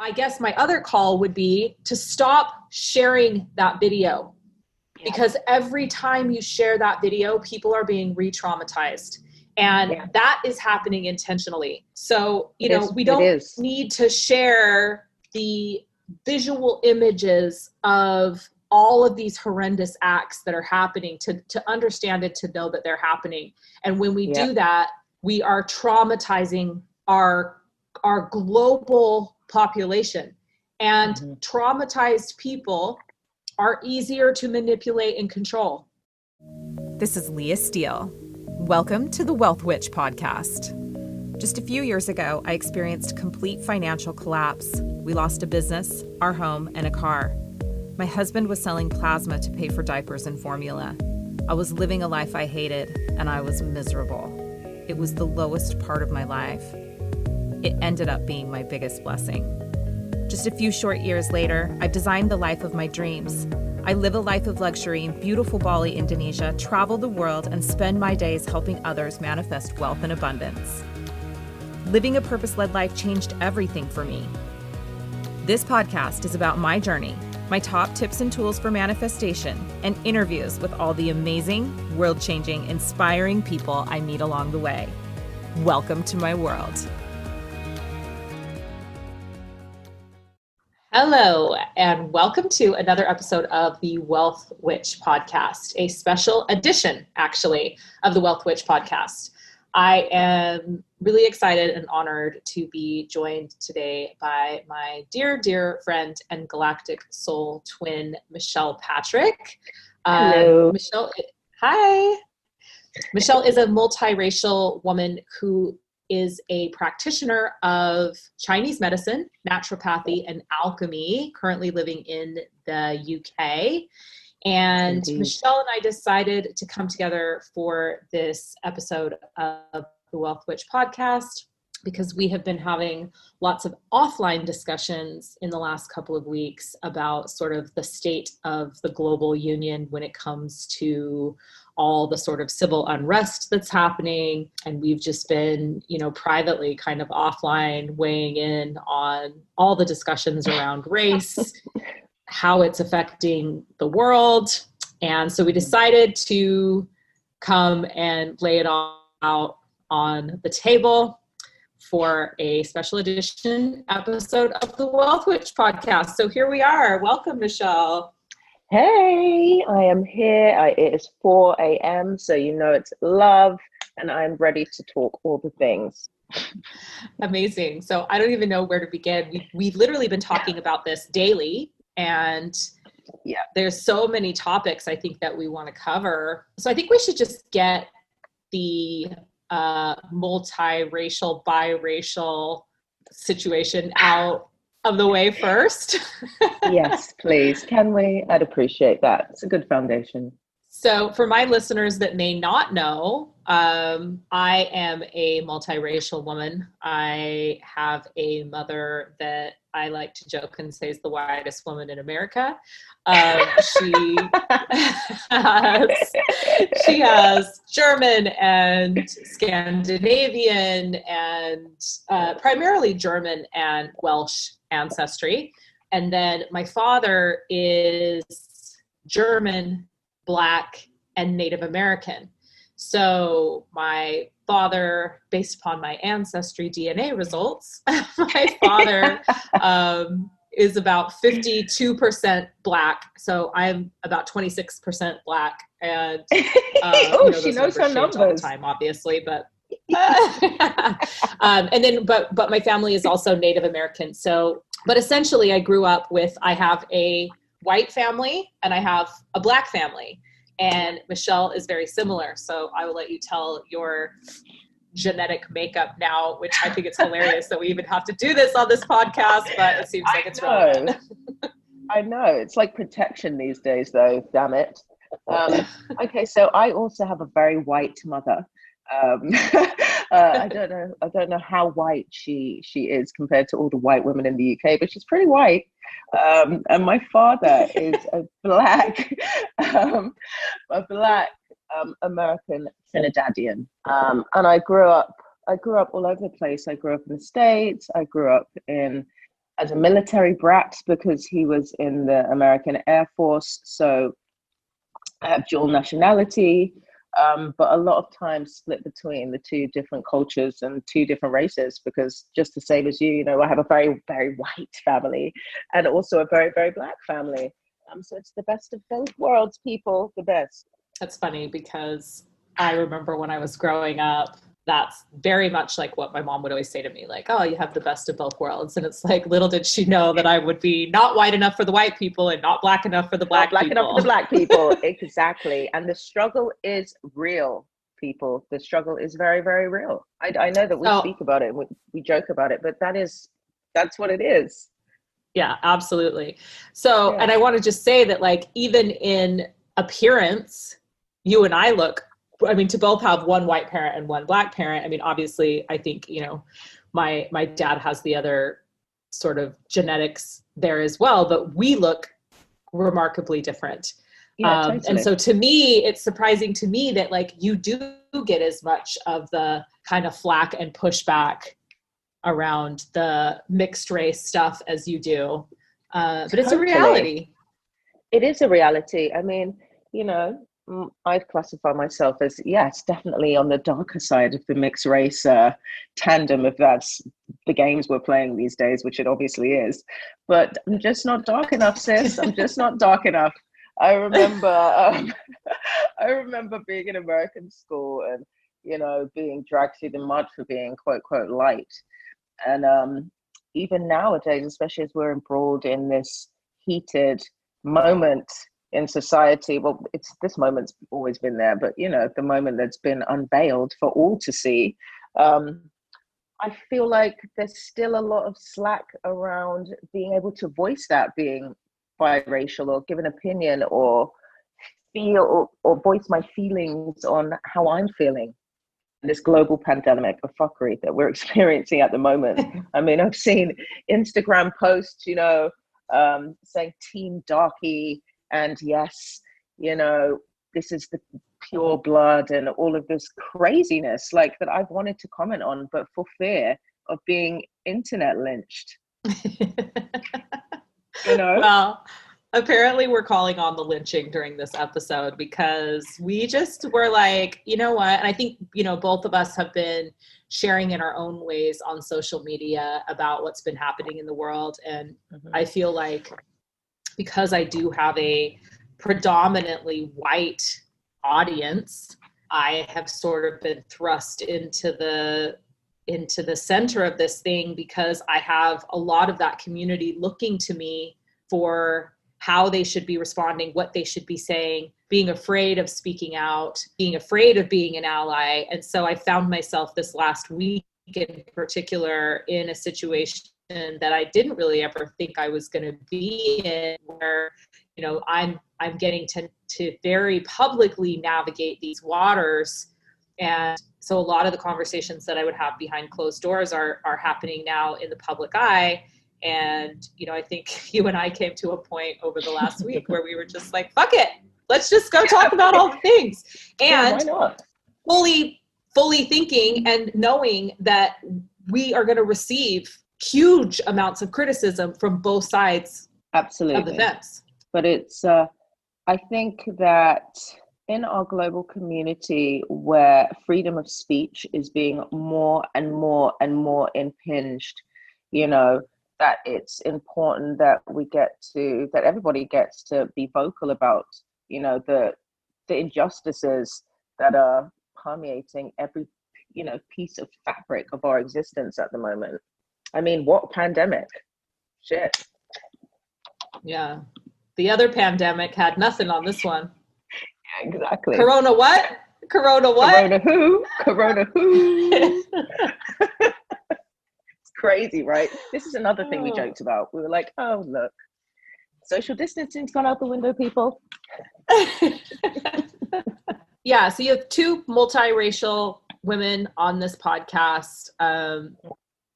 I guess my other call would be to stop sharing that video. Because every time you share that video, people are being re-traumatized. And that is happening intentionally. So, we don't need to share the visual images of all of these horrendous acts that are happening to understand it, to know that they're happening. And when we do that, we are traumatizing our global population. And traumatized people are easier to manipulate and control. This is Leah Steele. Welcome to the Wealth Witch podcast. Just a few years ago, I experienced complete financial collapse. We lost a business, our home, and a car. My husband was selling plasma to pay for diapers and formula. I was living a life I hated, and I was miserable. It was the lowest part of my life. It ended up being my biggest blessing. Just a few short years later, I've designed the life of my dreams. I live a life of luxury in beautiful Bali, Indonesia, travel the world, and spend my days helping others manifest wealth and abundance. Living a purpose-led life changed everything for me. This podcast is about my journey, my top tips and tools for manifestation, and interviews with all the amazing, world-changing, inspiring people I meet along the way. Welcome to my world. Hello, and welcome to another episode of the Wealth Witch podcast, a special edition, actually, of the Wealth Witch podcast. I am really excited and honored to be joined today by my dear, dear friend and galactic soul twin, Michelle Patrick. Hello. Michelle, hi. Michelle is a multiracial woman who is a practitioner of Chinese medicine, naturopathy, and alchemy, currently living in the UK. And Indeed. Michelle and I decided to come together for this episode of the Wealth Witch podcast because we have been having lots of offline discussions in the last couple of weeks about sort of the state of the global union when it comes to all the sort of civil unrest that's happening. And we've just been, privately kind of offline weighing in on all the discussions around race, how it's affecting the world. And so we decided to come and lay it all out on the table for a special edition episode of the Wealth Witch podcast. So here we are. Welcome, Michelle. Hey, I am here. It is 4 a.m., so it's love, and I'm ready to talk all the things. Amazing. So I don't even know where to begin. We've literally been talking about this daily, and there's so many topics I think that we want to cover. So I think we should just get the multiracial, biracial situation out of the way first. Yes, please. Can we? I'd appreciate that. It's a good foundation. So for my listeners that may not know, I am a multiracial woman. I have a mother that I like to joke and say is the whitest woman in America. She has German and Scandinavian and primarily German and Welsh ancestry. And then my father is German, Black, and Native American. So my father, based upon my ancestry DNA results, my father is about 52% Black. So I'm about 26% Black. And she knows her numbers all the time, obviously, but and then but my family is also Native American. So, but essentially I have a white family and I have a Black family, and Michelle is very similar. So I will let you tell your genetic makeup now, which I think it's hilarious that we even have to do this on this podcast, but it seems like it's relevant. I know. It's like protection these days, though. Damn it. Okay, so I also have a very white mother. I don't know how white she is compared to all the white women in the UK, but she's pretty white. And my father is a black American Trinidadian. And I grew up all over the place. I grew up in the States. I grew up in as a military brat because he was in the American Air Force. So I have dual nationality, but a lot of times split between the two different cultures and two different races, because just the same as you know, I have a very, very white family and also a very, very black family. So it's the best of both worlds, people, the best. That's funny because I remember when I was growing up, that's very much like what my mom would always say to me, like, oh, you have the best of both worlds. And it's like, little did she know that I would be not white enough for the white people and not black enough for the black people. Not black enough for the black people, exactly. And the struggle is real, people. The struggle is very, very real. I know that we speak about it, we joke about it, but that's what it is. Yeah, absolutely. So, and I want to just say that, like, even in appearance, you and I look, I mean, to both have one white parent and one black parent. I mean, obviously, I think, you know, my dad has the other sort of genetics there as well, but we look remarkably different. Yeah, totally. And so to me, it's surprising to me that, like, you do get as much of the kind of flack and pushback around the mixed race stuff as you do. But it's a reality. It is a reality. I mean, you know, I'd classify myself as, yes, definitely on the darker side of the mixed race tandem, if that's the games we're playing these days, which it obviously is. But I'm just not dark enough, sis. I'm just not dark enough. I remember being in American school and, you know, being dragged through the mud for being quote, quote, light. And even nowadays, especially as we're embroiled in this heated moment in society, well, this moment's always been there, but, you know, the moment that's been unveiled for all to see, I feel like there's still a lot of slack around being able to voice that, being biracial, or give an opinion, or feel or voice my feelings on how I'm feeling. This global pandemic of fuckery that we're experiencing at the moment. I mean, I've seen Instagram posts, you know, saying Team Darky, and yes, you know, this is the pure blood and all of this craziness, like, that I've wanted to comment on, but for fear of being internet lynched. You know? Well, apparently we're calling on the lynching during this episode because we just were like, you know what? And I think, you know, both of us have been sharing in our own ways on social media about what's been happening in the world. And I feel like, because I do have a predominantly white audience, I have sort of been thrust into the center of this thing, because I have a lot of that community looking to me for how they should be responding, what they should be saying, being afraid of speaking out, being afraid of being an ally. And so I found myself this last week in particular in a situation that I didn't really ever think I was going to be in, where, you know, I'm getting to very publicly navigate these waters. And so a lot of the conversations that I would have behind closed doors are happening now in the public eye. And, you know, I think you and I came to a point over the last week where we were just like, fuck it, let's just go talk about all the things. And why not? fully thinking and knowing that we are going to receive huge amounts of criticism from both sides Absolutely. of the fence. But it's, I think that in our global community, where freedom of speech is being more and more and more impinged, you know, that it's important that that everybody gets to be vocal about, you know, the injustices that are permeating every, you know, piece of fabric of our existence at the moment. I mean, what pandemic? Shit. Yeah. The other pandemic had nothing on this one. Yeah, exactly. Corona what? Corona what? Corona who? Corona who? It's crazy, right? This is another thing we joked about. We were like, oh, look, social distancing's gone out the window, people. Yeah, so you have two multiracial women on this podcast.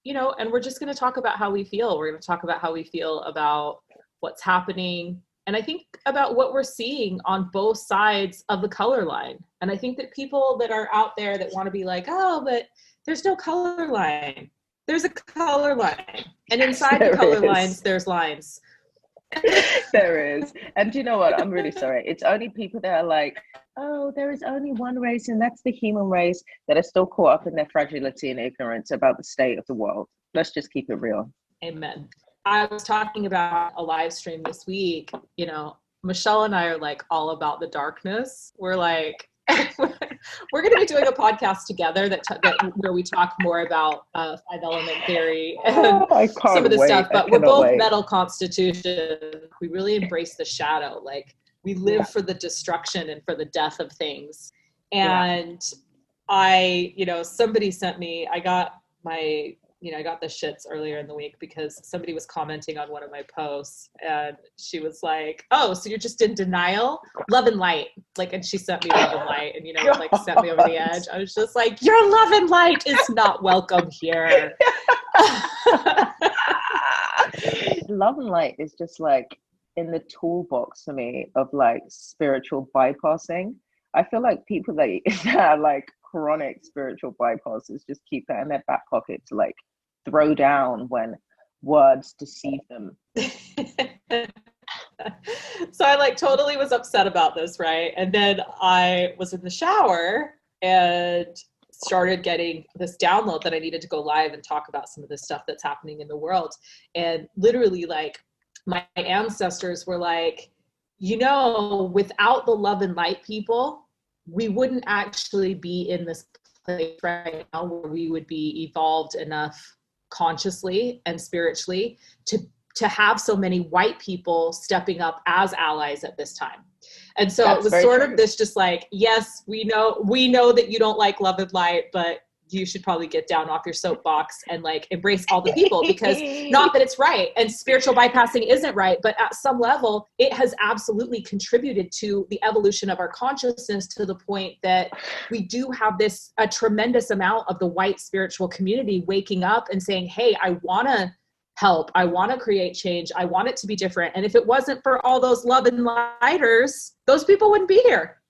You know, and we're just going to talk about how we feel. We're going to talk about how we feel about what's happening. And I think about what we're seeing on both sides of the color line. And I think that people that are out there that want to be like, oh, but there's no color line. There's a color line. And inside There the color is. lines, there's lines. There is. And do you know what? I'm really sorry. It's only people that are like, oh, there is only one race, and that's the human race, that are still caught up in their fragility and ignorance about the state of the world. Let's just keep it real. Amen. I was talking about a live stream this week. You know, Michelle and I are like all about the darkness. We're like, we're going to be doing a podcast together where we talk more about 5-element theory and some of the stuff. But we're both metal constitution. We really embrace the shadow. Like, we live for the destruction and for the death of things. And somebody sent me, I got the shits earlier in the week because somebody was commenting on one of my posts, and she was like, oh, so you're just in denial? Love and light. Like, and she sent me love and light, and, like, sent me over the edge. I was just like, your love and light is not welcome here. Love and light is just like in the toolbox for me of like spiritual bypassing. I feel like people that are like chronic spiritual bypassers just keep that in their back pocket to like throw down when words deceive them. So I like totally was upset about this, right? And then I was in the shower and started getting this download that I needed to go live and talk about some of the stuff that's happening in the world. And literally, like, my ancestors were like, without the love and light people, we wouldn't actually be in this place right now where we would be evolved enough consciously and spiritually to have so many white people stepping up as allies at this time. And so it was sort of this just like, yes, we know that you don't like love and light, but you should probably get down off your soapbox and like embrace all the people, because not that it's right and spiritual bypassing isn't right, but at some level it has absolutely contributed to the evolution of our consciousness to the point that we do have a tremendous amount of the white spiritual community waking up and saying, hey, I want to help. I want to create change. I want it to be different. And if it wasn't for all those love and lighters, those people wouldn't be here.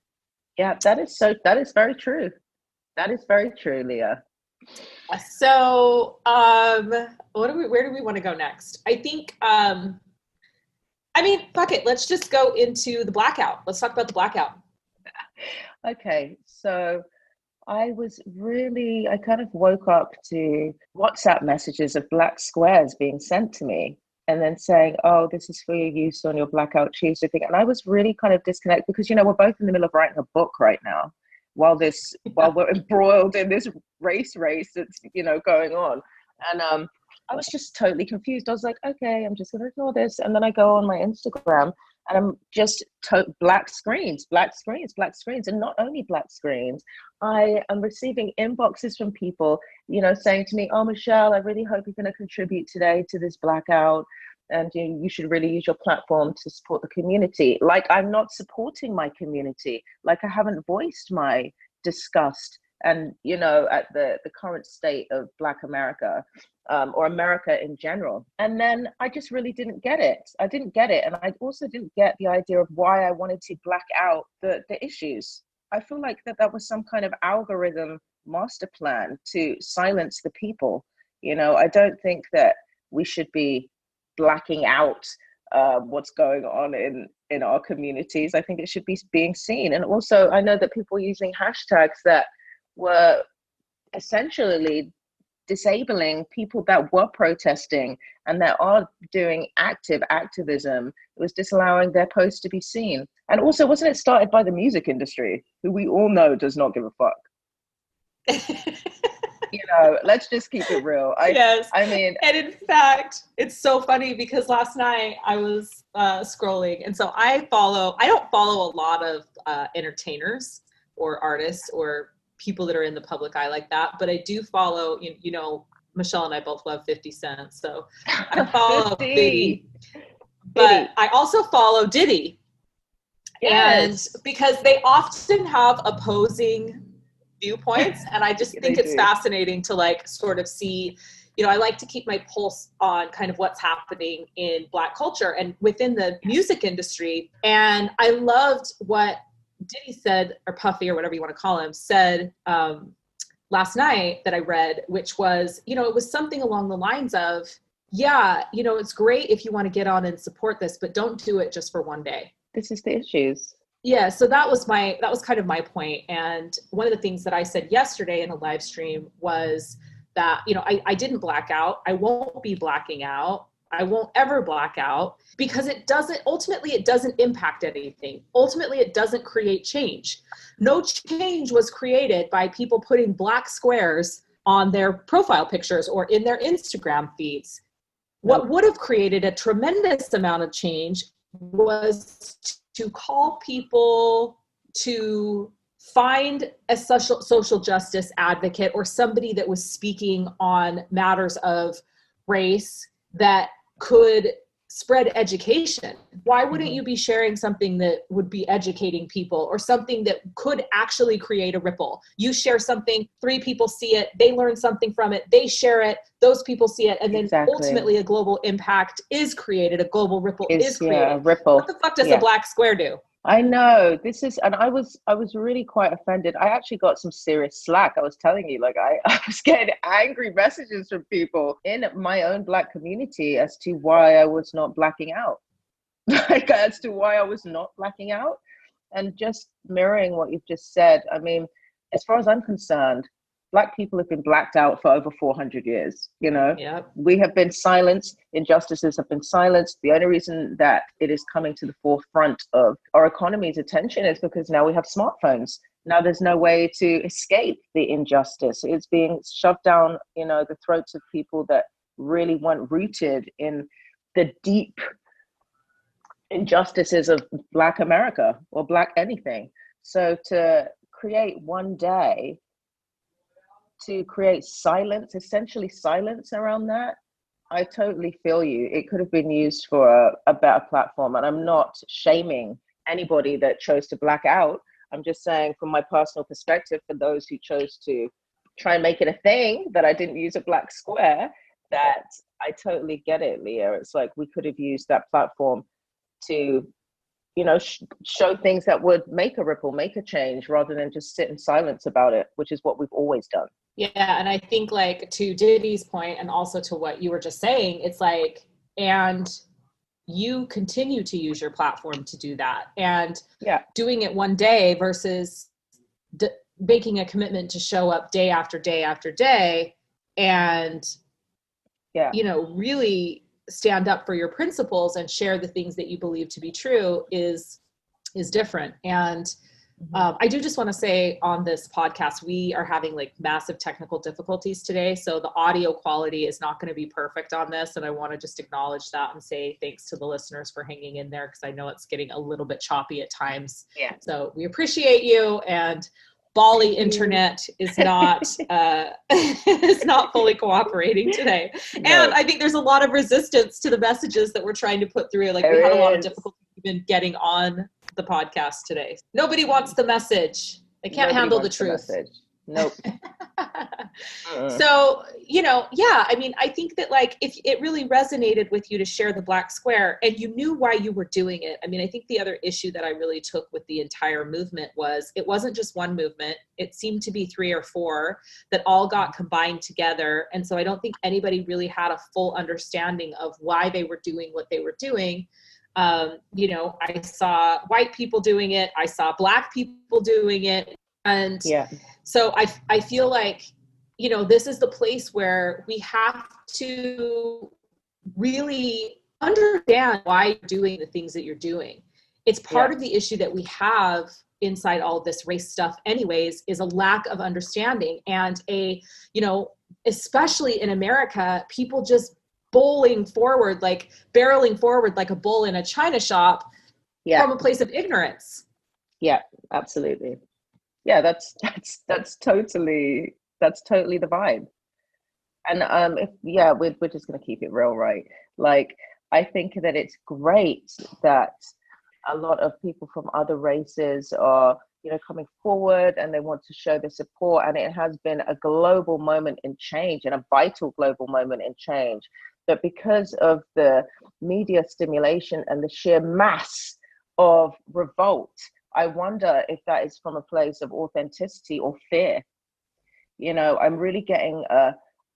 Yeah, that is very true. That is very true, Leah. So, where do we want to go next? I think, fuck it. Let's just go into the blackout. Let's talk about the blackout. Okay. So I kind of woke up to WhatsApp messages of black squares being sent to me and then saying, oh, this is for your use on your Blackout Tuesday thing. And I was really kind of disconnected because, we're both in the middle of writing a book right now. While we're embroiled in this race that's, going on. And I was just totally confused. I was like, okay, I'm just going to ignore this. And then I go on my Instagram and I'm just black screens. And not only black screens, I am receiving inboxes from people, saying to me, oh, Michelle, I really hope you're going to contribute today to this blackout. And you should really use your platform to support the community. Like, I'm not supporting my community. Like, I haven't voiced my disgust and, at the current state of Black America, or America in general. And then I just really didn't get it. I didn't get it. And I also didn't get the idea of why I wanted to black out the issues. I feel like that was some kind of algorithm master plan to silence the people. I don't think that we should be blacking out what's going on in our communities. I think it should be being seen. And also, I know that people were using hashtags that were essentially disabling people that were protesting and that are doing activism. It was disallowing their posts to be seen. And also, wasn't it started by the music industry, who we all know does not give a fuck? Let's just keep it real. Yes. And in fact, it's so funny because last night I was scrolling, and so I don't follow a lot of entertainers or artists or people that are in the public eye like that, but I do follow, Michelle and I both love 50 Cent, so I follow Biddy, but I also follow Diddy. Yes. And because they often have opposing viewpoints, and I just think it's fascinating to like sort of see, I like to keep my pulse on kind of what's happening in Black culture and within the music industry. And I loved what Diddy said, or Puffy, or whatever you want to call him, said last night that I read, which was, it was something along the lines of, yeah, it's great if you want to get on and support this, but don't do it just for one day. This is the issues. Yeah. So that was kind of my point. And one of the things that I said yesterday in a live stream was that, I didn't black out. I won't be blacking out. I won't ever black out, because it doesn't impact anything. Ultimately, it doesn't create change. No change was created by people putting black squares on their profile pictures or in their Instagram feeds. What would have created a tremendous amount of change was to call people to find a social justice advocate or somebody that was speaking on matters of race that could spread education. Why wouldn't you be sharing something that would be educating people, or something that could actually create a ripple? You share something, 3 people see it, they learn something from it, they share it, those people see it, and then ultimately a global impact is created, a global ripple is created. Yeah, ripple. What the fuck does a black square do? I know and I was really quite offended. I actually got some serious slack. I was telling you, like, I was getting angry messages from people in my own Black community as to why I was not blacking out, like as to why I was not blacking out. And just mirroring what you've just said, I mean, as far as I'm concerned, Black people have been blacked out for over 400 years. Yep. We have been silenced. Injustices have been silenced. The only reason that it is coming to the forefront of our economy's attention is because now we have smartphones. Now there's no way to escape the injustice. It's being shoved down, the throats of people that really weren't rooted in the deep injustices of Black America or Black anything. So to create one day, to create silence, essentially silence around that, I totally feel you. It could have been used for a better platform. And I'm not shaming anybody that chose to black out. I'm just saying, from my personal perspective, for those who chose to try and make it a thing that I didn't use a black square, that I totally get it, Leah. It's like we could have used that platform to show things that would make a ripple, make a change, rather than just sit in silence about it, which is what we've always done. Yeah. And I think, like, to Diddy's point, and also to what you were just saying, it's like, and you continue to use your platform to do that. And doing it one day versus making a commitment to show up day after day after day and, really stand up for your principles and share the things that you believe to be true is different. And I do just want to say, on this podcast, we are having like massive technical difficulties today. So the audio quality is not going to be perfect on this. And I want to just acknowledge that and say thanks to the listeners for hanging in there, because I know it's getting a little bit choppy at times. Yeah. So we appreciate you. And Bali internet is not is not fully cooperating today. No. And I think there's a lot of resistance to the messages that we're trying to put through. Like, we had a lot of difficulty even getting on the podcast today. Nobody wants the message. They can't handle the truth. Nope. So, I mean, I think that, like, if it really resonated with you to share the black square and you knew why you were doing it. I mean, I think the other issue that I really took with the entire movement was it wasn't just one movement. It seemed to be 3 or 4 that all got combined together. And so I don't think anybody really had a full understanding of why they were doing what they were doing. I saw white people doing it. I saw black people doing it. And so I feel like, this is the place where we have to really understand why you're doing the things that you're doing. It's part of the issue that we have inside all of this race stuff anyways, is a lack of understanding, and especially in America, people just barreling forward like a bull in a china shop from a place of ignorance. Yeah, absolutely. Yeah, that's totally the vibe. And we're just gonna keep it real, right? Like, I think that it's great that a lot of people from other races are, coming forward and they want to show their support. And it has been a global moment in change, and a vital global moment in change. But because of the media stimulation and the sheer mass of revolt, I wonder if that is from a place of authenticity or fear. I'm really getting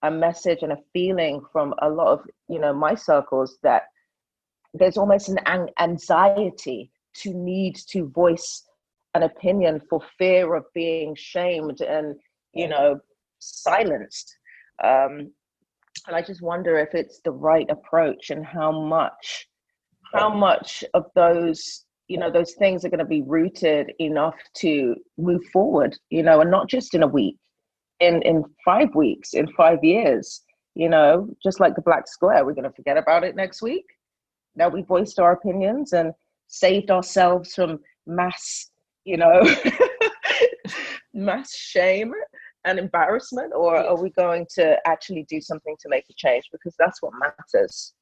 a message and a feeling from a lot of, my circles, that there's almost an anxiety to need to voice an opinion for fear of being shamed and, silenced. And I just wonder if it's the right approach, and how much of those, those things are going to be rooted enough to move forward, and not just in a week, in 5 weeks, in 5 years, just like the Black Square. We're going to forget about it next week. Now we voiced our opinions and saved ourselves from mass, mass shame and embarrassment, or are we going to actually do something to make a change? Because that's what matters.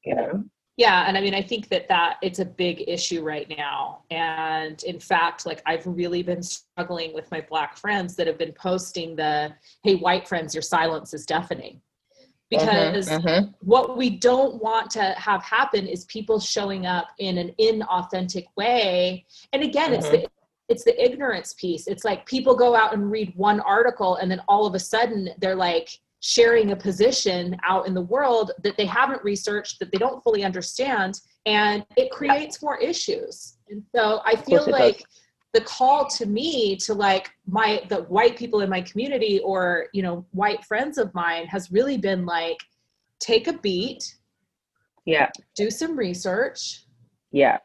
Yeah. And I mean, I think that it's a big issue right now. And in fact, like, I've really been struggling with my Black friends that have been posting hey, white friends, your silence is deafening. Because what we don't want to have happen is people showing up in an inauthentic way. And again, it's the ignorance piece. It's like people go out and read one article, and then all of a sudden they're like sharing a position out in the world that they haven't researched, that they don't fully understand, and it creates more issues. And so I feel like the call to me, to like the white people in my community, or, white friends of mine, has really been like, take a beat. Yeah. Do some research. Yeah.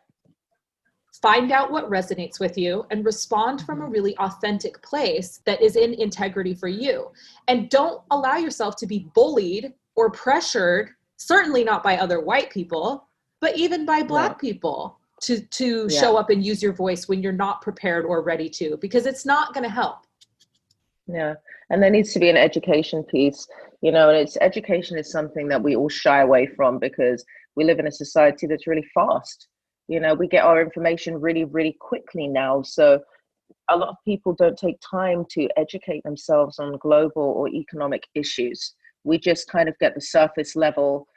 Find out what resonates with you, and respond from a really authentic place that is in integrity for you. And don't allow yourself to be bullied or pressured, certainly not by other white people, but even by Black people, to show up and use your voice when you're not prepared or ready to, because it's not going to help. Yeah. And there needs to be an education piece, and education is something that we all shy away from, because we live in a society that's really fast. We get our information really, really quickly now. So a lot of people don't take time to educate themselves on global or economic issues. We just kind of get the surface level,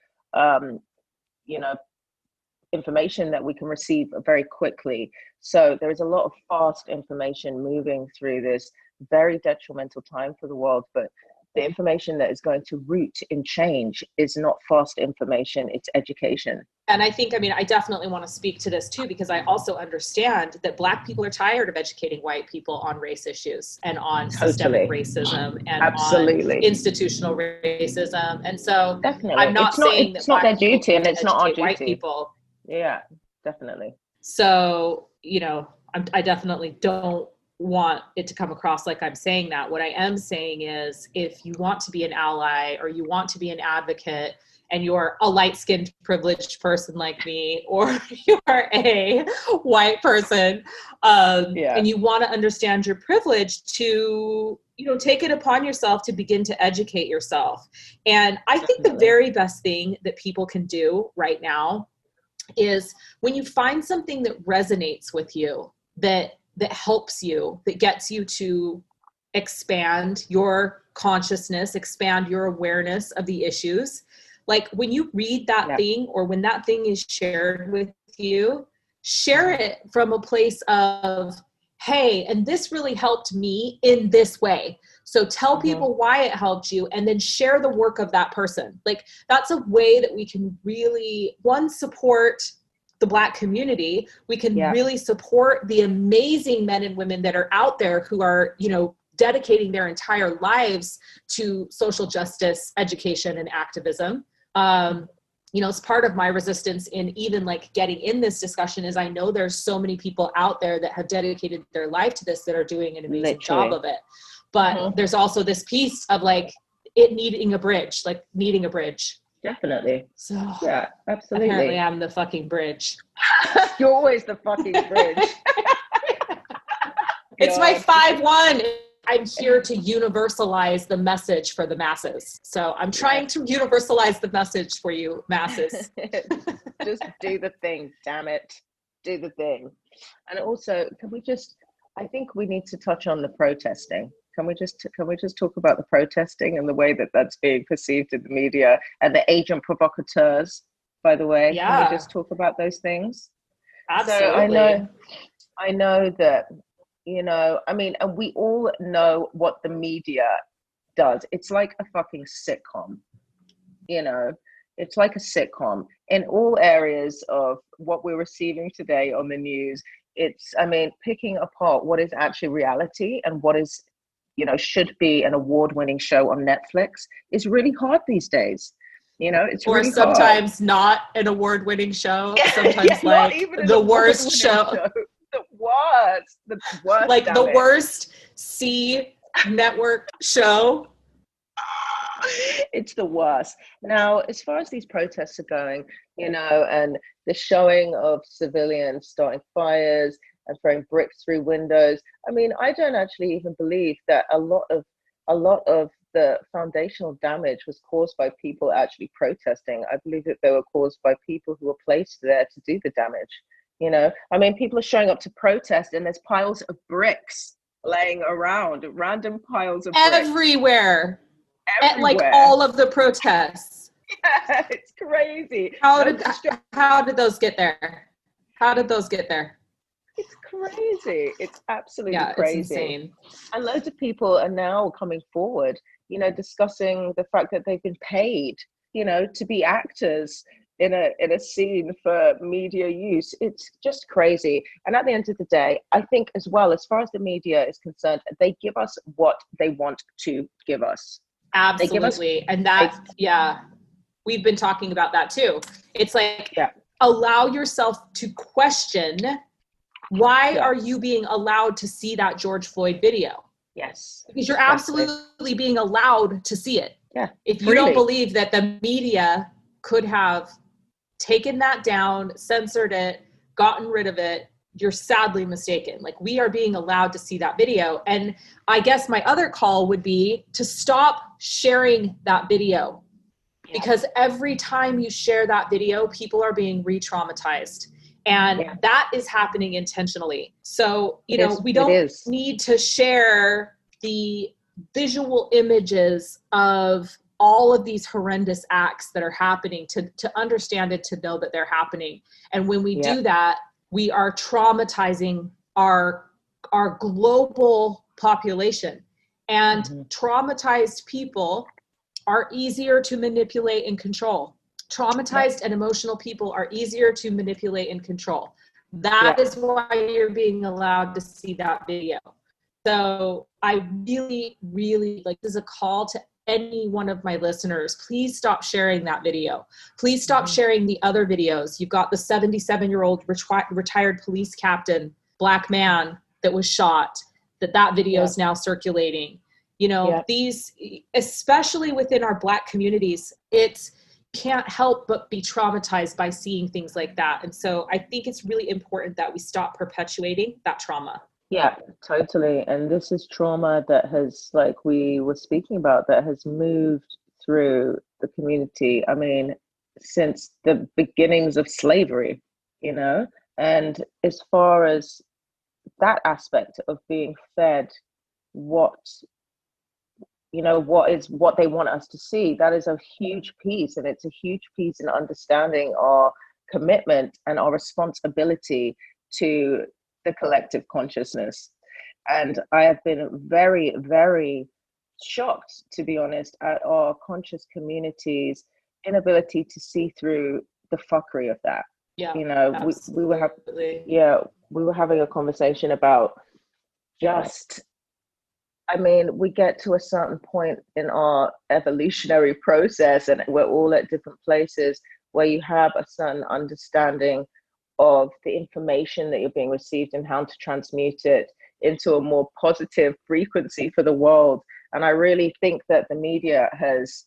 information that we can receive very quickly. So there is a lot of fast information moving through this very detrimental time for the world. But the information that is going to root in change is not fast information, it's education. And I think, I definitely want to speak to this too, because I also understand that Black people are tired of educating white people on race issues, and on systemic racism, and on institutional racism. And so I'm not saying that it's not their duty, and it's not our duty. White people. Yeah, definitely. So, I definitely don't want it to come across like I'm saying that. What I am saying is, if you want to be an ally, or you want to be an advocate, and you're a light-skinned privileged person like me, or you're a white person, and you want to understand your privilege, to, take it upon yourself to begin to educate yourself. And I think the very best thing that people can do right now is, when you find something that resonates with you, that helps you, that gets you to expand your consciousness, expand your awareness of the issues. Like, when you read that thing, or when that thing is shared with you, share it from a place of, hey, and this really helped me in this way. So tell people why it helped you, and then share the work of that person. Like, that's a way that we can really, support the Black community. We can really support the amazing men and women that are out there, who are, dedicating their entire lives to social justice, education, and activism. It's part of my resistance in even like getting in this discussion, is I know there's so many people out there that have dedicated their life to this, that are doing an amazing job of it. But there's also this piece of like it needing a bridge. Definitely. So yeah, absolutely. Apparently I'm the fucking bridge. You're always the fucking bridge. It's my 5-1. I'm here to universalize the message for the masses. So I'm trying to universalize the message for you masses. Just do the thing, damn it. Do the thing. And also, I think we need to touch on the protesting. Can we just talk about the protesting and the way that that's being perceived in the media, and the agent provocateurs, by the way? Yeah. Can we just talk about those things? Absolutely. So I know that, and we all know what the media does. It's like a fucking sitcom, you know. It's like a sitcom in all areas of what we're receiving today on the news. It's, I mean, picking apart what is actually reality and what is, you know, should be an award-winning show on Netflix is really hard these days. You know, it's or really sometimes hard. not an award-winning show. Sometimes Yeah, like the worst show. The worst, Like the damn it. worst C network show. It's the worst. Now, as far as these protests are going, you know, and the showing of civilians starting fires and throwing bricks through windows, I mean, I don't actually even believe that a lot of the foundational damage was caused by people actually protesting. I believe that they were caused by people who were placed there to do the damage. You know, I mean, people are showing up to protest and there's piles of bricks laying around, random piles of bricks. Everywhere. At like Everywhere. all of the protests. Yeah, it's crazy. How did those get there? How did those get there? It's crazy. It's absolutely crazy. It's insane. And loads of people are now coming forward, you know, discussing the fact that they've been paid, you know, to be actors in a scene for media use. It's just crazy. And at the end of the day, I think as well, as far as the media is concerned, they give us what they want to give us. Absolutely. And that, we've been talking about that too. It's like, allow yourself to question, why are you being allowed to see that George Floyd video? Yes. Because you're absolutely being allowed to see it. Yeah. If you don't believe that the media could have taken that down, censored it, gotten rid of it, you're sadly mistaken. Like, we are being allowed to see that video. And I guess my other call would be to stop sharing that video, because every time you share that video, people are being re-traumatized. And that is happening intentionally. So, you know, we don't need to share the visual images of all of these horrendous acts that are happening to understand it, to know that they're happening. And when we do that, we are traumatizing our global population. And traumatized people are easier to manipulate and control. Traumatized and emotional people are easier to manipulate and control. That is why you're being allowed to see that video. So I really, really, like, this is a call to any one of my listeners. Please stop sharing that video. Please stop sharing the other videos. You've got the 77-year-old retired police captain, black man, that was shot, that video is now circulating. You know, these, especially within our Black communities, it's, can't help but be traumatized by seeing things like that. And so I think it's really important that we stop perpetuating that trauma. Yeah, totally. And this is trauma that has, like we were speaking about, that has moved through the community. I mean, since the beginnings of slavery, you know, and as far as that aspect of being fed what they want us to see, that is a huge piece. And it's a huge piece in understanding our commitment and our responsibility to the collective consciousness. And I have been very, very shocked, to be honest, at our conscious community's inability to see through the fuckery of that. Yeah, you know, we were having a conversation about just, I mean, we get to a certain point in our evolutionary process, and we're all at different places where you have a certain understanding of the information that you're being received and how to transmute it into a more positive frequency for the world. And I really think that the media has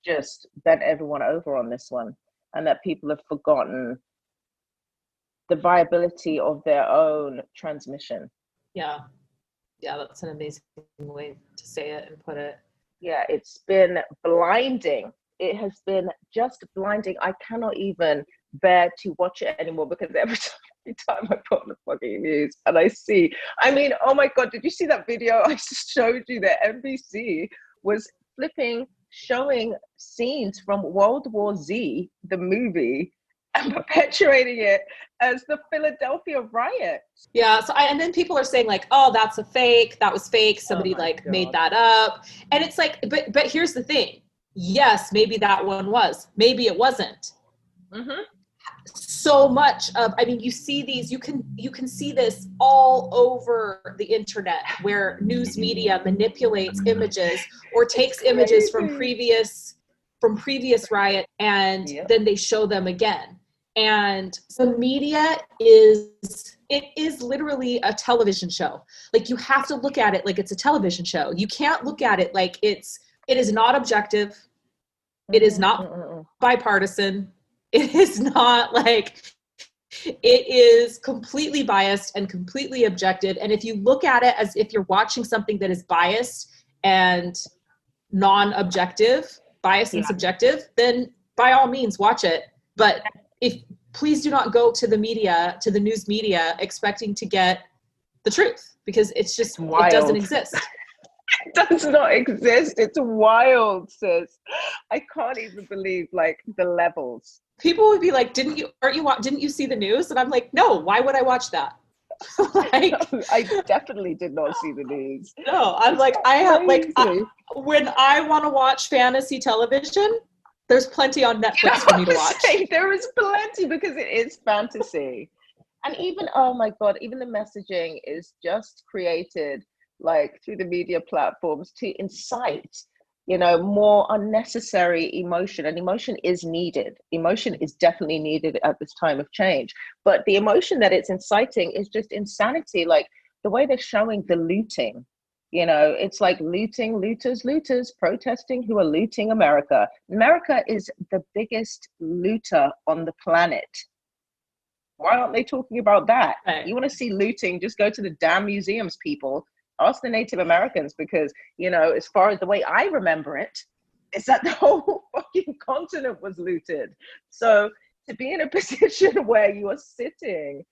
just bent everyone over on this one, and that people have forgotten the viability of their own transmission. Yeah, that's an amazing way to say it and put it. Yeah, it's been blinding. It has been just blinding. I cannot even bear to watch it anymore, because every time I put on the fucking news and I see, I mean, oh my God, did you see that video I just showed you that NBC was showing scenes from World War Z, the movie, and perpetuating it as the Philadelphia riot. Yeah. So and then people are saying like, oh, that's a fake. That was fake. Somebody made that up. And it's like, but here's the thing. Yes, maybe that one was. Maybe it wasn't. Mm-hmm. So much of, I mean, you see these, you can see this all over the internet where news media manipulates images or takes images from previous riot and then they show them again. And the media is literally a television show. Like you have to look at it like it's a television show. You can't look at it like it is not objective. It is not bipartisan. It is not like, it is completely biased and completely objective. And if you look at it as if you're watching something that is biased and non-objective, biased and subjective, then by all means watch it. But please do not go to the media, to the news media, expecting to get the truth, because it's just, it doesn't exist. It does not exist. It's wild, sis. I can't even believe like the levels. People would be like, didn't you see the news? And I'm like, no, why would I watch that? Like, no, I definitely did not see the news. No, I'm like, when I want to watch fantasy television, there's plenty on Netflix for me to watch. There is plenty because it is fantasy. And even, oh my God, even the messaging is just created like through the media platforms to incite, more unnecessary emotion. And emotion is needed. Emotion is definitely needed at this time of change. But the emotion that it's inciting is just insanity. Like the way they're showing the looting, it's like looters protesting who are looting America. America is the biggest looter on the planet. Why aren't they talking about that? Right. You want to see looting, just go to the damn museums, people. Ask the Native Americans, because, as far as the way I remember it, is that the whole fucking continent was looted. So to be in a position where you are sitting,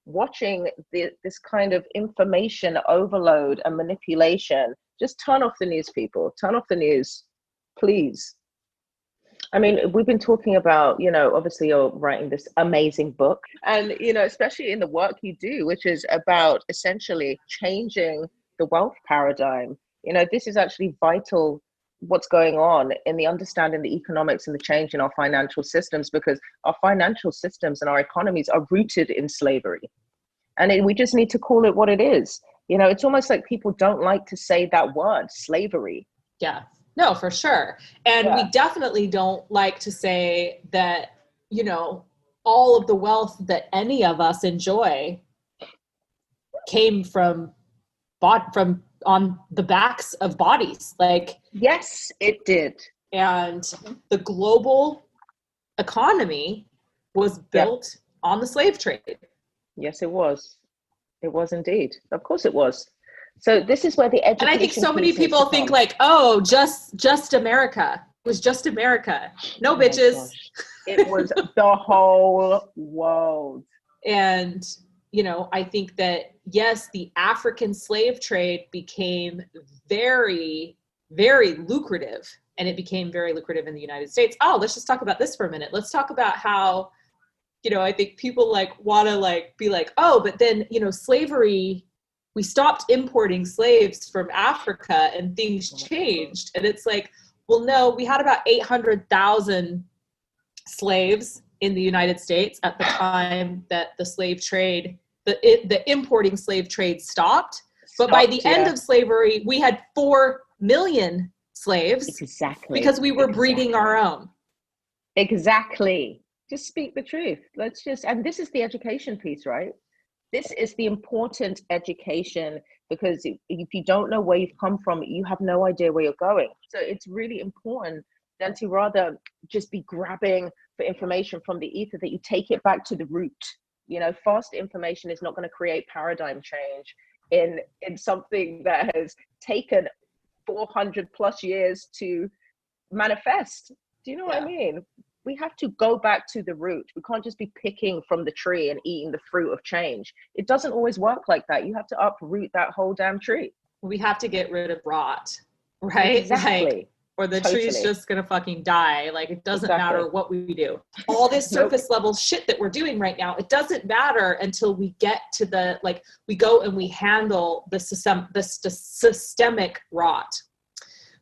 watching this kind of information overload and manipulation, just turn off the news, people. Turn off the news, please. I mean, we've been talking about, obviously you're writing this amazing book and, especially in the work you do, which is about essentially changing the wealth paradigm. This is actually vital, what's going on in the understanding the economics and the change in our financial systems, because our financial systems and our economies are rooted in slavery. And we just need to call it what it is. It's almost like people don't like to say that word, slavery. Yeah. No, for sure. And we definitely don't like to say that, all of the wealth that any of us enjoy came from on the backs of bodies. Like, yes, it did. And the global economy was built on the slave trade. Yes, it was. It was indeed. Of course it was. So this is where the education. And I think so many people think like, oh, just America. It was just America. No, bitches. It was the whole world. And, I think that, yes, the African slave trade became very, very lucrative. And it became very lucrative in the United States. Oh, let's just talk about this for a minute. Let's talk about how, I think people want to be like, oh, but then, slavery, we stopped importing slaves from Africa and things changed. And it's like, well, no, we had about 800,000 slaves in the United States at the time that the slave trade, the importing slave trade stopped. But by the end of slavery, we had 4 million slaves. Exactly. Because we were breeding our own. Exactly. Just speak the truth. And this is the education piece, right? This is the important education, because if you don't know where you've come from, you have no idea where you're going. So it's really important than to rather just be grabbing for information from the ether, that you take it back to the root. Fast information is not going to create paradigm change in something that has taken 400 plus years to manifest. Do you know what I mean? We have to go back to the root. We can't just be picking from the tree and eating the fruit of change. It doesn't always work like that. You have to uproot that whole damn tree. We have to get rid of rot, right? Exactly. or the tree's just gonna fucking die. Like, it doesn't matter what we do. All this surface level shit that we're doing right now, it doesn't matter until we get to the, like, we go and we handle the systemic rot.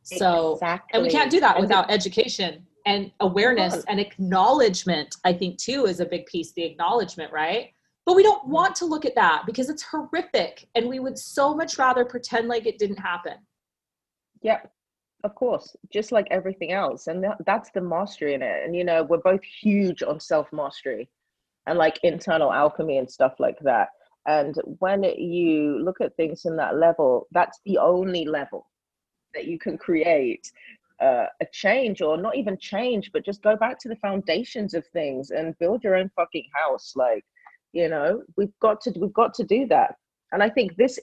So, and we can't do that without education and awareness and acknowledgement, I think, too, is a big piece, the acknowledgement, right? But we don't want to look at that because it's horrific, and we would so much rather pretend like it didn't happen. Yeah, of course, just like everything else. And that's the mastery in it. And, you know, we're both huge on self-mastery and like internal alchemy and stuff like that. And when you look at things in that level, that's the only level that you can create a change, or not even change, but just go back to the foundations of things and build your own fucking house. Like, you know, we've got to do that. And I think this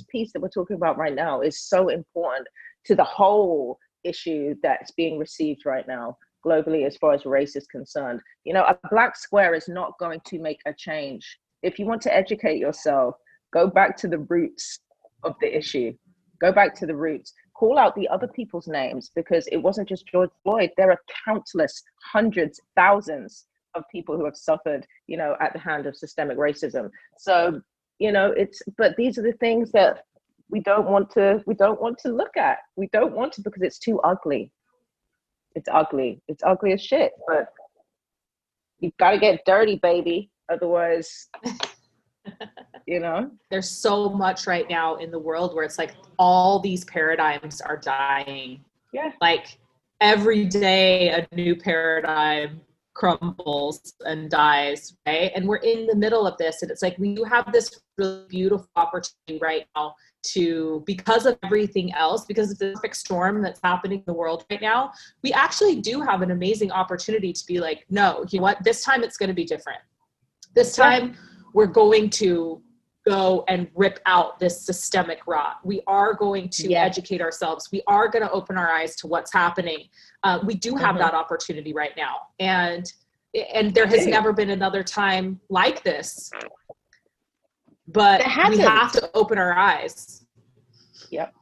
piece that we're talking about right now is so important to the whole issue that's being received right now globally as far as race is concerned. You know, a black square is not going to make a change. If you want to educate yourself, go back to the roots of the issue. Go back to the roots. Call out the other people's names, because it wasn't just George Floyd. There are countless, hundreds, thousands of people who have suffered, you know, at the hand of systemic racism. So, you know, but these are the things that we don't want to look at. We don't want to, because it's too ugly. It's ugly. It's ugly as shit. But you've got to get dirty, baby. Otherwise, you know. There's so much right now in the world where it's like all these paradigms are dying. Yeah. Like every day a new paradigm crumbles and dies, right? And we're in the middle of this, and it's like we do have this really beautiful opportunity right now to, because of everything else, because of the perfect storm that's happening in the world right now, we actually do have an amazing opportunity to be like, no, you know what, this time it's going to be different. This time we're going to go and rip out this systemic rot. We are going to educate ourselves. We are going to open our eyes to what's happening. We do have that opportunity right now. And there has never been another time like this, but we have to open our eyes. Yep.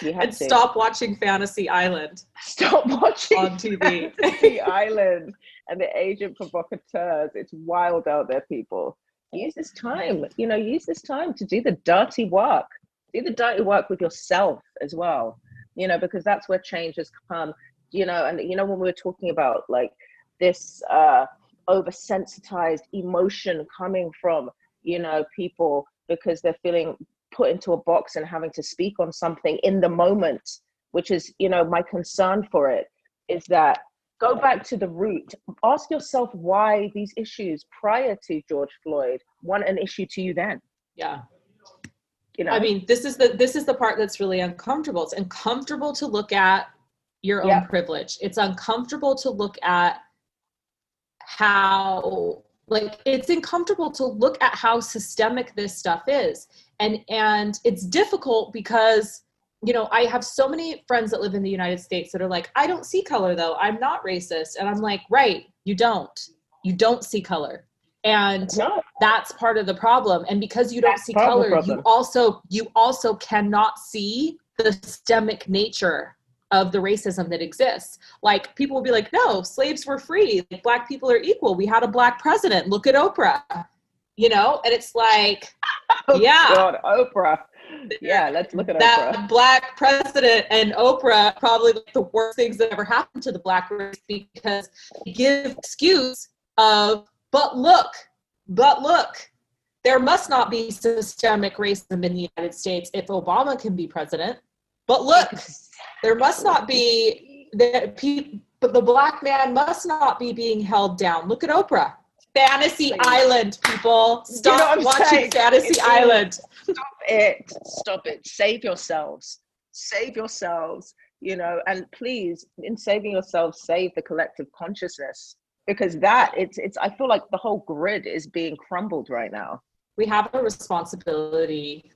We have and to. Stop watching Fantasy Island. Stop watching on TV. Fantasy Island and the agent provocateurs. It's wild out there, people. Use this time, to do the dirty work. Do the dirty work with yourself as well, you know, because that's where change has come, you know. And, you know, when we were talking about like this oversensitized emotion coming from, you know, people because they're feeling put into a box and having to speak on something in the moment, which is, you know, my concern for it is that go back to the root. Ask yourself why these issues prior to George Floyd weren't an issue to you then. Yeah. You know? I mean, this is the part that's really uncomfortable. It's uncomfortable to look at your own privilege. It's uncomfortable to look at how, like, it's uncomfortable to look at how systemic this stuff is. And it's difficult because, you know, I have so many friends that live in the United States that are like, I don't see color though. I'm not racist. And I'm like, right, you don't see color. And that's part of the problem. And because you don't see color, you also cannot see the systemic nature of the racism that exists. Like, people will be like, no, slaves were free. Like, Black people are equal. We had a Black president. Look at Oprah, you know? And it's like, God, Oprah. Yeah, let's look at that Oprah. Black president and Oprah, probably the worst things that ever happened to the Black race, because they give excuse of, but look, there must not be systemic racism in the United States if Obama can be president. But look, there must not be, but the Black man must not be being held down. Look at Oprah. Fantasy Island, people. Stop watching Fantasy Island. Stop it. Save yourselves, you know, and please, in saving yourselves, save the collective consciousness, because it's I feel like the whole grid is being crumbled right now. We have a responsibility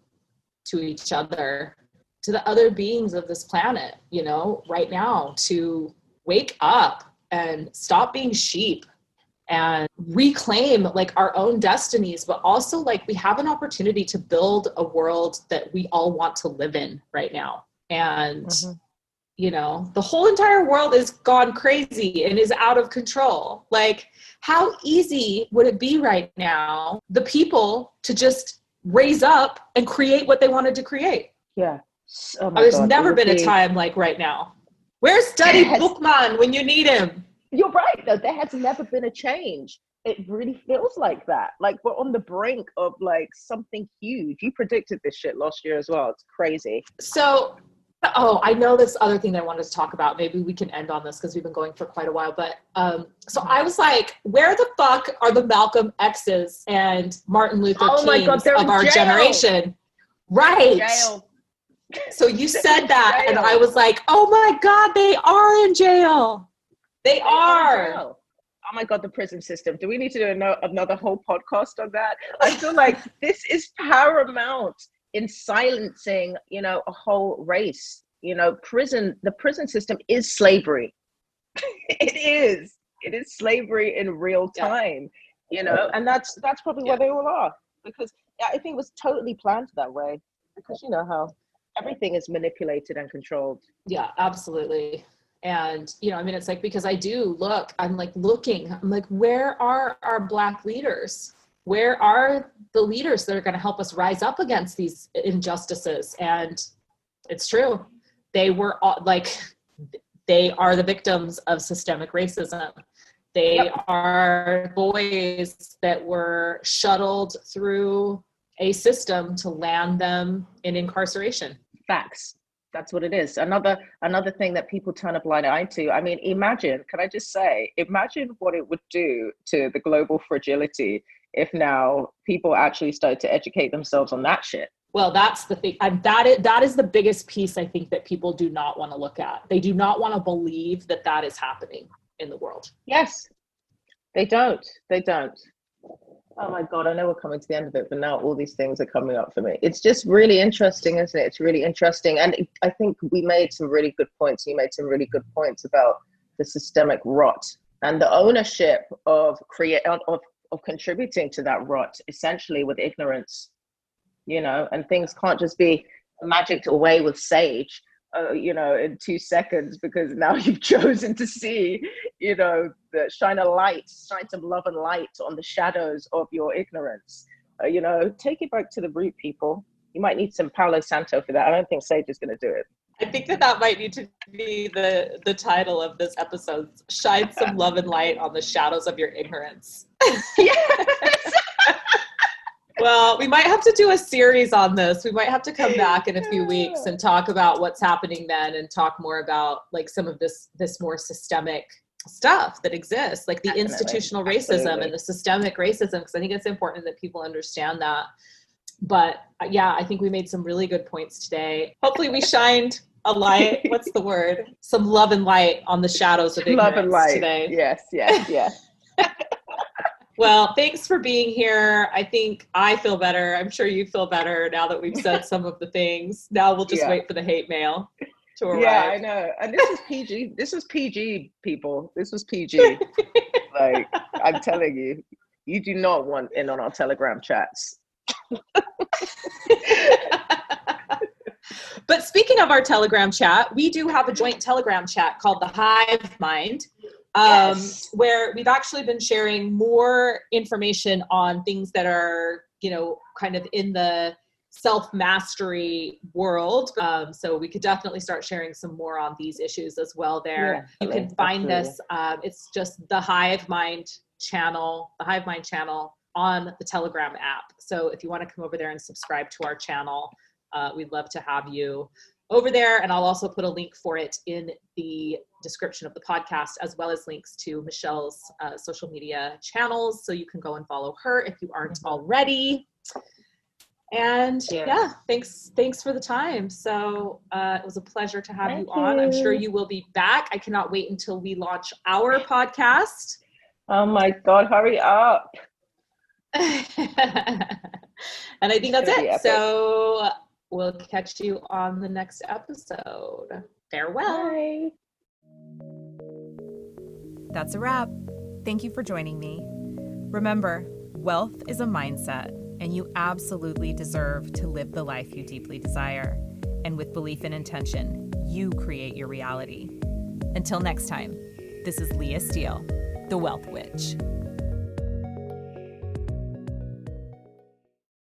to each other, to the other beings of this planet, you know, right now, to wake up and stop being sheep and reclaim like our own destinies, but also like we have an opportunity to build a world that we all want to live in right now. And, the whole entire world is gone crazy and is out of control. Like, how easy would it be right now, the people to just raise up and create what they wanted to create? Yeah. Oh There's never been a time like right now. Where's Study Bookman when you need him? You're right, though. There has never been a change. It really feels like that. Like we're on the brink of like something huge. You predicted this shit last year as well. It's crazy. So, I know this other thing that I wanted to talk about. Maybe we can end on this because we've been going for quite a while. But so I was like, where the fuck are the Malcolm X's and Martin Luther Kings of our generation? Right. Jail. So you said that, and I was like, oh my God, they are in jail. They are. Oh my God, the prison system. Do we need to do another whole podcast on that? I feel like this is paramount in silencing, a whole race. The prison system is slavery. It is slavery in real time, and that's probably where they all are, because I think it was totally planned that way, because you know how everything is manipulated and controlled. Yeah, absolutely. And, it's like, because I'm looking, where are our Black leaders? Where are the leaders that are going to help us rise up against these injustices? And it's true. They were they are the victims of systemic racism. They are boys that were shuttled through a system to land them in incarceration. Facts. That's what it is. Another thing that people turn a blind eye to. I mean, imagine what it would do to the global fragility if now people actually start to educate themselves on that shit. Well, that's the thing. That is the biggest piece, I think, that people do not want to look at. They do not want to believe that is happening in the world. Yes, they don't. Oh my God, I know we're coming to the end of it, but now all these things are coming up for me. It's just really interesting, isn't it? It's really interesting. And I think we made some really good points. You made some really good points about the systemic rot and the ownership of contributing to that rot, essentially with ignorance, and things can't just be magicked away with sage, in 2 seconds, because now you've chosen to see, shine some love and light on the shadows of your ignorance. Take it back to the root, people. You might need some Palo Santo for that. I don't think sage is going to do it. I think that might need to be the title of this episode. Shine some love and light on the shadows of your ignorance. Yes. Well, we might have to do a series on this. We might have to come back in a few weeks and talk about what's happening then, and talk more about some of this more systemic stuff that exists, like the institutional racism and the systemic racism, because I think it's important that people understand that. But yeah, I think we made some really good points today. Hopefully we shined a light, what's the word? Some love and light on the shadows of ignorance love and light today. Yes. Well, thanks for being here. I think I feel better. I'm sure you feel better now that we've said some of the things. Now we'll just wait for the hate mail to arrive. Yeah, I know. And this is PG. This was PG, people. This was PG. Like, I'm telling you, you do not want in on our Telegram chats. But speaking of our Telegram chat, we do have a joint Telegram chat called the Hive Mind. Where we've actually been sharing more information on things that are, kind of in the self-mastery world. So we could definitely start sharing some more on these issues as well there. Yeah, you can find us. It's just the Hive Mind channel on the Telegram app. So if you want to come over there and subscribe to our channel, we'd love to have you over there. And I'll also put a link for it in the description of the podcast, as well as links to Michelle's social media channels. So you can go and follow her if you aren't already. And thanks for the time. So it was a pleasure to have you on. I'm sure you will be back. I cannot wait until we launch our podcast. Oh my God, hurry up. And I think that's it. So we'll catch you on the next episode. Farewell. Bye. That's a wrap. Thank you for joining me. Remember, wealth is a mindset, and you absolutely deserve to live the life you deeply desire. And with belief and intention, you create your reality. Until next time, this is Leah Steele, the Wealth Witch.